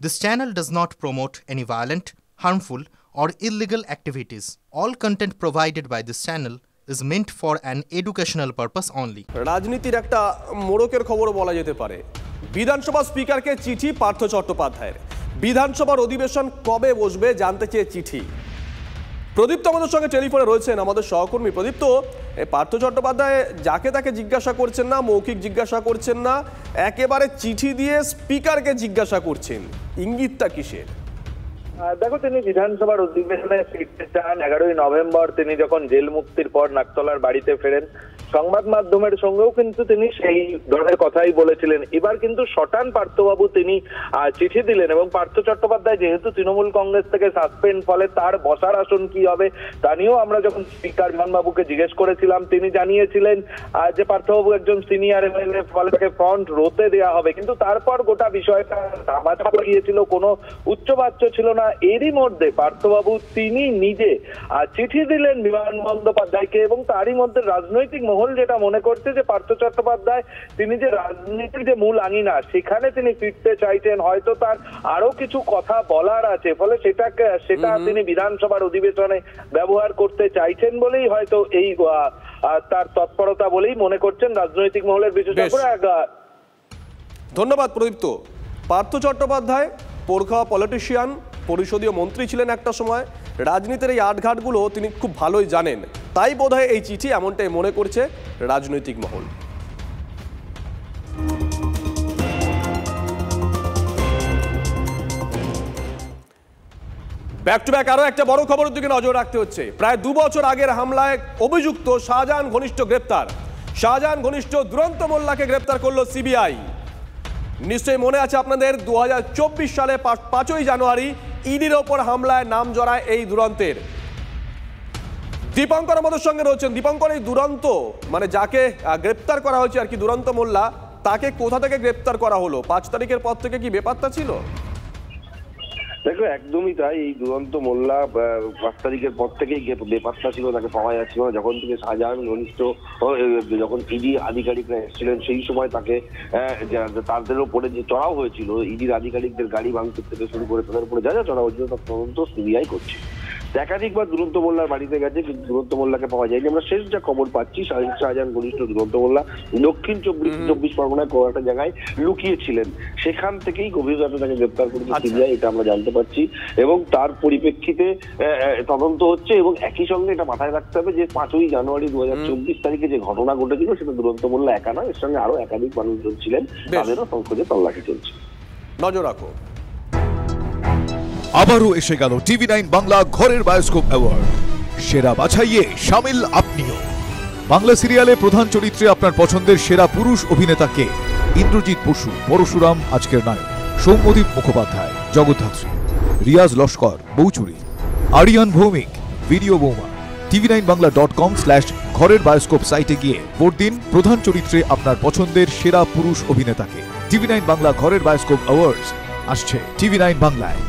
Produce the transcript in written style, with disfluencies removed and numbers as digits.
This channel does not promote any violent, harmful, or illegal activities. All content provided by this channel is meant for an educational purpose only. রাজনীতির একটা মোড়কের খবর বলা যেতে পারে। বিধানসভা স্পিকারকে চিঠি পার্থ চট্টোপাধ্যায়ের। বিধানসভার অধিবেশন কবে বসবে জানতে চেয়ে চিঠি। প্রদীপ্ত আমাদের সঙ্গে টেলিফোনে রয়েছেন, আমাদের সহকর্মী। প্রদীপ্ত, পার্থ চট্টোপাধ্যায় যাকে তাকে জিজ্ঞাসা করছেন না, মৌখিক জিজ্ঞাসা করছেন না, একেবারে চিঠি দিয়ে স্পিকারকে জিজ্ঞাসা করছেন। ইঙ্গিতটা কিসের? দেখো, তিনি বিধানসভার অধিবেশনে ফিরতে চান। 11ই নভেম্বর তিনি যখন জেল মুক্তির পর নাকতলার বাড়িতে ফেরেন, সংবাদ মাধ্যমের সঙ্গেও কিন্তু তিনি সেই ধরনের কথাই বলেছিলেন। এবার কিন্তু শটান পার্থবাবু তিনি চিঠি দিলেন এবং পার্থ চট্টোপাধ্যায় যেহেতু তৃণমূল কংগ্রেস থেকে সাসপেন্ড, ফলে তার বসার আসন কি হবে তা নিয়েও আমরা যখন স্পিকার বিমানবাবুকে জিজ্ঞেস করেছিলাম, তিনি জানিয়েছিলেন যে পার্থবাবু একজন সিনিয়র এমএলএ, ফলে তাকে ফ্রন্ট রোতে দেওয়া হবে। কিন্তু তারপর গোটা বিষয়টা ধামাচাপা গিয়েছিল, কোনো উচ্চবাচ্য ছিল না। এরই মধ্যে পার্থবাবু তিনি নিজে চিঠি দিলেন বিমান বন্দ্যোপাধ্যায়কে এবং তারই মধ্যে রাজনৈতিক মহল যেটা মনে করছে যে পার্থ চট্টোপাধ্যায় তিনি যে রাজনীতির যে মূল আঙিনা সেখানে তিনি ফিরতে চাইছেন, হয়তো তার আরো কিছু কথা বলার আছে, ফলে সেটা তিনি বিধানসভার অধিবেশনে ব্যবহার করতে চাইছেন বলেই হয়তো এই তার তৎপরতা বলেই মনে করছেন রাজনৈতিক মহলের বিশেষজ্ঞরা। ধন্যবাদ প্রদীপ্ত। পার্থ চট্টোপাধ্যায় পোরখা পলিটিশিয়ান, পরিষদীয় মন্ত্রী ছিলেন একটা সময়। রাজনীতির এই আটঘাটগুলো তিনি খুব ভালোই জানেন, তাই বোধহয় এই চিঠি, এমনটাই মনে করছে রাজনৈতিক মহল। ব্যাক টু ব্যাক আরো একটা বড় খবরের দিকে নজর রাখতে হচ্ছে। প্রায় 2 বছর আগের হামলায় অভিযুক্ত শাহজাহান ঘনিষ্ঠ গ্রেপ্তার। শাহজাহান ঘনিষ্ঠ দুরন্ত মোল্লাকে গ্রেপ্তার করলো সিবিআই। নিশ্চয়ই মনে আছে আপনাদের, 2024 সালে 5ই জানুয়ারি ইডির ওপর হামলায় নাম জড়ায় এই দুরন্তের। দীপঙ্কর আমাদের সঙ্গে রয়েছেন। দীপঙ্কর, এই দুরন্ত মানে যাকে গ্রেপ্তার করা হয়েছে আর কি, দুরন্ত মোল্লা, তাকে কোথা থেকে গ্রেপ্তার করা হলো? 5 তারিখের পর থেকে কি বেপাত্তা ছিল? দেখো, একদমই তাই। এই দুরন্ত মোল্লা 5 তারিখের পর থেকেই বেপাত্তা ছিল, তাকে পাওয়া যাচ্ছিল না। যখন থেকে শাহজাহান ঘনিষ্ঠ, যখন ইডি আধিকারিকরা এসেছিলেন সেই সময় তাকে তাদের উপরে যে চড়াও হয়েছিল, ইডির আধিকারিকদের গাড়ি ভাঙচুর থেকে শুরু করে তাদের উপরে যা যা চড়া হয়েছিল তার তদন্ত সিবিআই করছে। একাধিকবার দুরন্ত মোল্লার বাড়িতে গেছে, কিন্তু দুরন্ত মোল্লাকে পাওয়া যায়নি। আমরা শেষ যা খবর পাচ্ছি, শাহজাহান ঘনিষ্ঠ দুরন্ত মোল্লা দক্ষিণ 24 পরগনায় কোনো একটা জায়গায় লুকিয়েছিলেন, সেখান থেকেই গভীর রাতে তাকে গ্রেপ্তার করেছে সিবিআই, এটা আমরা জানতে পারছি। এবং তার পরিপ্রেক্ষিতে তদন্ত হচ্ছে। এবং একই সঙ্গে এটা মাথায় রাখতে হবে যে 5ই জানুয়ারি 2024 তারিখে যে ঘটনা ঘটেছিল সেটা দুরন্ত মোল্লা একা নয়, এর সঙ্গে আরো একাধিক মানুষজন ছিলেন, তাদেরও সংকোচে তল্লাশি চলছে। নজর রাখো। আবারও এসে গেল TV9 বাংলা ঘরের বায়োস্কোপ অ্যাওয়ার্ড। সেরা বাছাইয়ে শামিল আপনিও। বাংলা সিরিয়ালে প্রধান চরিত্রে আপনার পছন্দের সেরা পুরুষ অভিনেতাকে? ইন্দ্রজিৎ বসু, পরশুরাম আজকের নায়ক, সৌম্যদীপ মুখোপাধ্যায়, জগদ্ধাত্রী, রিয়াজ লস্কর, বৌচুরি, আরিয়ান ভৌমিক, ভিডিও বৌমা। tv9bangla.com/ঘরের বায়োস্কোপ সাইটে গিয়ে ভোট দিন প্রধান চরিত্রে আপনার পছন্দের সেরা পুরুষ অভিনেতাকে। TV9 বাংলা ঘরের বায়োস্কোপ অ্যাওয়ার্ডস আসছে TV9 বাংলায়।